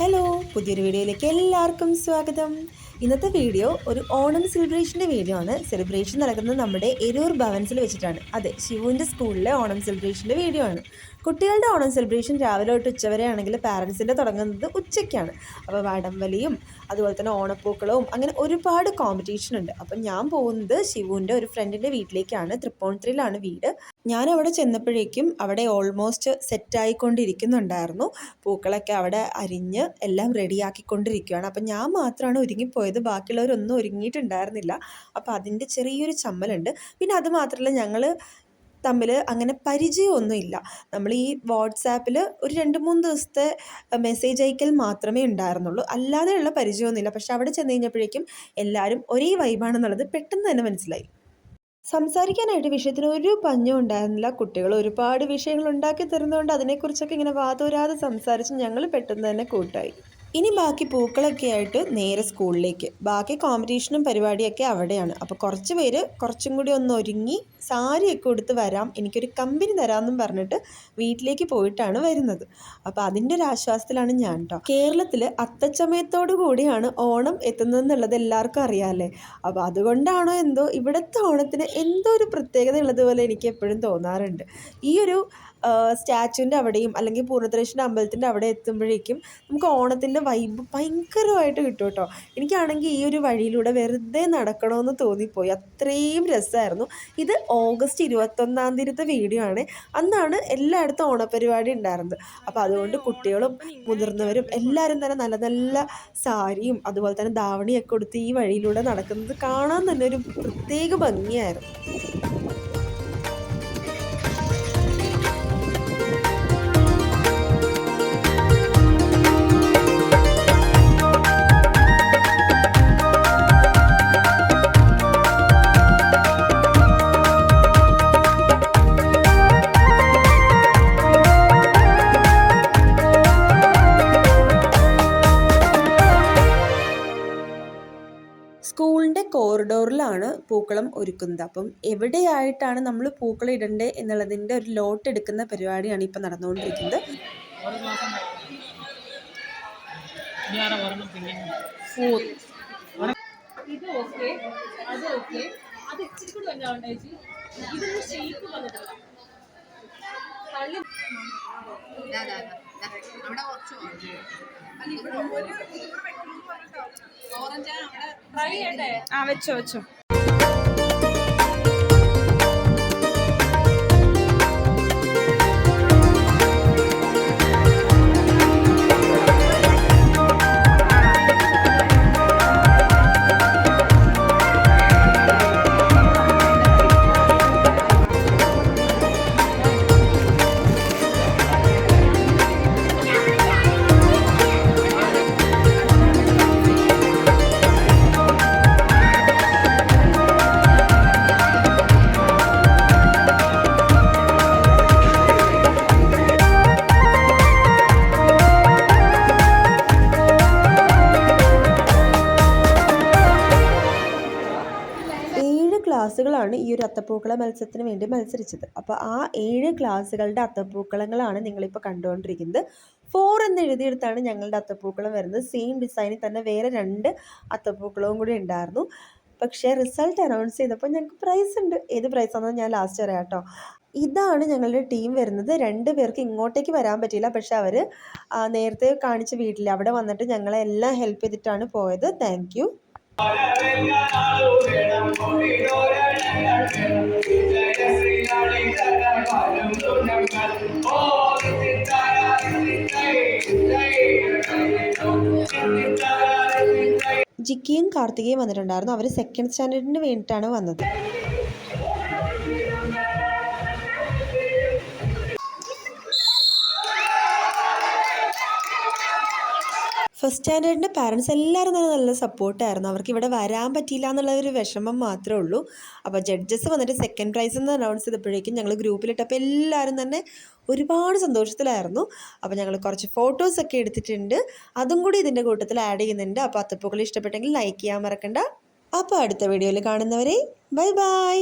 Hello, പുതിയൊരു വീഡിയോയിലേക്ക് എല്ലാവർക്കും സ്വാഗതം. ഇന്നത്തെ വീഡിയോ ഒരു ഓണം സെലിബ്രേഷൻ്റെ വീഡിയോ ആണ്. സെലിബ്രേഷൻ നടക്കുന്നത് നമ്മുടെ എരൂർ ഭവൻസിൽ വെച്ചിട്ടാണ്. അതെ, ശിവുവിൻ്റെ സ്കൂളിലെ ഓണം സെലിബ്രേഷൻ്റെ വീഡിയോ ആണ്. കുട്ടികളുടെ ഓണം സെലിബ്രേഷൻ രാവിലെ തൊട്ട് ഉച്ചവരെ ആണെങ്കിൽ പാരൻസിൻ്റെ തുടങ്ങുന്നത് ഉച്ചയ്ക്കാണ്. അപ്പോൾ വടംവലിയും അതുപോലെ തന്നെ ഓണപ്പൂക്കളവും അങ്ങനെ ഒരുപാട് കോമ്പറ്റീഷൻ ഉണ്ട്. അപ്പം ഞാൻ പോകുന്നത് ശിവുവിൻ്റെ ഒരു ഫ്രണ്ടിൻ്റെ വീട്ടിലേക്കാണ്. തൃപ്പൂണിത്തുറയിലാണ് വീട്. ഞാൻ അവിടെ ചെന്നപ്പോഴേക്കും അവിടെ ഓൾമോസ്റ്റ് സെറ്റായിക്കൊണ്ടിരിക്കുന്നുണ്ടായിരുന്നു. പൂക്കളൊക്കെ അവിടെ അരിഞ്ഞ് എല്ലാം റെഡിയാക്കിക്കൊണ്ടിരിക്കുകയാണ്. അപ്പം ഞാൻ മാത്രമാണ് ഒരുങ്ങിപ്പോയത്, ബാക്കിയുള്ളവരൊന്നും ഒരുങ്ങിയിട്ടുണ്ടായിരുന്നില്ല. അപ്പോൾ അതിൻ്റെ ചെറിയൊരു ചമ്മലുണ്ട്. പിന്നെ അത് മാത്രമല്ല, ഞങ്ങൾ തമ്മിൽ അങ്ങനെ പരിചയമൊന്നുമില്ല. നമ്മൾ ഈ വാട്സാപ്പിൽ ഒരു 2-3 ദിവസത്തെ മെസ്സേജ് അയക്കൽ മാത്രമേ ഉണ്ടായിരുന്നുള്ളൂ, അല്ലാതെയുള്ള പരിചയമൊന്നുമില്ല. പക്ഷെ അവിടെ ചെന്ന് കഴിഞ്ഞപ്പോഴേക്കും എല്ലാവരും ഒരേ വൈബാണെന്നുള്ളത് പെട്ടെന്ന് തന്നെ മനസ്സിലായി. സംസാരിക്കാനായിട്ട് വിഷയത്തിന് ഒരു പഞ്ഞും ഉണ്ടായിരുന്നില്ല. കുട്ടികൾ ഒരുപാട് വിഷയങ്ങൾ ഉണ്ടാക്കി തരുന്നതുകൊണ്ട് അതിനെക്കുറിച്ചൊക്കെ ഇങ്ങനെ വാതോരാതെ സംസാരിച്ച് ഞങ്ങൾ പെട്ടെന്ന് തന്നെ കൂട്ടായി. ഇനി ബാക്കി പൂക്കളൊക്കെ ആയിട്ട് നേരെ സ്കൂളിലേക്ക്. ബാക്കി കോമ്പറ്റീഷനും പരിപാടിയൊക്കെ അവിടെയാണ്. അപ്പോൾ കുറച്ച് പേര് കുറച്ചും കൂടി ഒന്ന് ഒരുങ്ങി സാരിയൊക്കെ കൊടുത്ത് വരാം, എനിക്കൊരു കമ്പനി തരാമെന്നും പറഞ്ഞിട്ട് വീട്ടിലേക്ക് പോയിട്ടാണ് വരുന്നത്. അപ്പോൾ അതിൻ്റെ ഒരു ആശ്വാസത്തിലാണ് ഞാൻ കേട്ടോ. കേരളത്തിൽ അത്തച്ചമയത്തോടു കൂടിയാണ് ഓണം എത്തുന്നതെന്നുള്ളത് എല്ലാവർക്കും അറിയാമല്ലേ. അപ്പോൾ അതുകൊണ്ടാണോ എന്തോ ഇവിടുത്തെ ഓണത്തിന് എന്തോ ഒരു പ്രത്യേകത ഉള്ളതുപോലെ എനിക്ക് എപ്പോഴും തോന്നാറുണ്ട്. ഈ ഒരു സ്റ്റാച്യൂൻ്റെ അവിടെയും അല്ലെങ്കിൽ പൂർണ്ണത്രേശ്വര അമ്പലത്തിൻ്റെ അവിടെ എത്തുമ്പോഴേക്കും നമുക്ക് ഓണത്തിൻ്റെ വൈബ് ഭയങ്കരമായിട്ട് കിട്ടും കേട്ടോ. എനിക്കാണെങ്കിൽ ഈ ഒരു വഴിയിലൂടെ വെറുതെ നടക്കണമെന്ന് തോന്നിപ്പോയി, അത്രയും രസമായിരുന്നു. ഇത് ഓഗസ്റ്റ് 21-ാം തീയതിത്തെ വീഡിയോ ആണ്. അന്നാണ് എല്ലായിടത്തും ഓണപ്പരിപാടി ഉണ്ടായിരുന്നത്. അപ്പോൾ അതുകൊണ്ട് കുട്ടികളും മുതിർന്നവരും എല്ലാവരും തന്നെ നല്ല നല്ല സാരിയും അതുപോലെ തന്നെ ധാവണിയൊക്കെ കൊടുത്ത് ഈ വഴിയിലൂടെ നടക്കുന്നത് കാണാൻ തന്നെ ഒരു പ്രത്യേക ഭംഗിയായിരുന്നു. സ്കൂളിൻ്റെ കോറിഡോറിലാണ് പൂക്കളം ഒരുക്കുന്നത്. അപ്പം എവിടെയായിട്ടാണ് നമ്മൾ പൂക്കളം ഇടണ്ടേ എന്നുള്ളതിൻ്റെ ഒരു ലോട്ട് എടുക്കുന്ന പരിപാടിയാണ് ഇപ്പം നടന്നുകൊണ്ടിരിക്കുന്നത്. വെച്ചോ വെച്ചോ. ക്ലാസ്സുകളാണ് ഈ ഒരു അത്തപ്പൂക്കള മത്സരത്തിന് വേണ്ടി മത്സരിച്ചത്. അപ്പോൾ ആ 7 ക്ലാസ്സുകളുടെ അത്തപ്പൂക്കളങ്ങളാണ് നിങ്ങളിപ്പോൾ കണ്ടുകൊണ്ടിരിക്കുന്നത്. 4 എന്ന് എഴുതിയെടുത്താണ് ഞങ്ങളുടെ അത്തപ്പൂക്കളം വരുന്നത്. സെയിം ഡിസൈനിൽ തന്നെ വേറെ 2 അത്തപ്പൂക്കളവും കൂടി ഉണ്ടായിരുന്നു. പക്ഷേ റിസൾട്ട് അനൗൺസ് ചെയ്തപ്പോൾ ഞങ്ങൾക്ക് പ്രൈസ് ഉണ്ട്. ഏത് പ്രൈസാണെന്ന് ഞാൻ ലാസ്റ്റ് പറയാം കേട്ടോ. ഇതാണ് ഞങ്ങളുടെ ടീം വരുന്നത്. 2 പേർക്ക് ഇങ്ങോട്ടേക്ക് വരാൻ പറ്റിയില്ല. പക്ഷെ അവർ നേരത്തെ കാണിച്ച വീട്ടിൽ അവിടെ വന്നിട്ട് ഞങ്ങളെ എല്ലാം ഹെൽപ്പ് ചെയ്തിട്ടാണ് പോയത്. Thank you. ജിക്കിയും കാർത്തികയും വന്നിട്ടുണ്ടായിരുന്നു. അവർ സെക്കൻഡ് സ്റ്റാൻഡേർഡിന് വേണ്ടിയിട്ടാണ് വന്നത്. ഫസ്റ്റ് സ്റ്റാൻഡേർഡിൻ്റെ പാരൻസ് എല്ലാവരും തന്നെ നല്ല സപ്പോർട്ടായിരുന്നു. അവർക്ക് ഇവിടെ വരാൻ പറ്റിയില്ല എന്നുള്ള ഒരു വിഷമം മാത്രമേ ഉള്ളൂ. അപ്പോൾ ജഡ്ജസ് വന്നിട്ട് സെക്കൻഡ് പ്രൈസ് എന്ന് അനൗൺസ് ചെയ്തപ്പോഴേക്കും ഞങ്ങൾ ഗ്രൂപ്പിലിട്ടപ്പോൾ എല്ലാവരും തന്നെ ഒരുപാട് സന്തോഷത്തിലായിരുന്നു. അപ്പോൾ ഞങ്ങൾ കുറച്ച് ഫോട്ടോസൊക്കെ എടുത്തിട്ടുണ്ട്, അതും കൂടി ഇതിൻ്റെ കൂട്ടത്തിൽ ആഡ് ചെയ്യുന്നുണ്ട്. അപ്പോൾ അത്തപ്പൂക്കൾ ഇഷ്ടപ്പെട്ടെങ്കിൽ ലൈക്ക് ചെയ്യാൻ മറക്കണ്ട. അപ്പോൾ അടുത്ത വീഡിയോയിൽ കാണുന്നവരെ ബൈ ബൈ.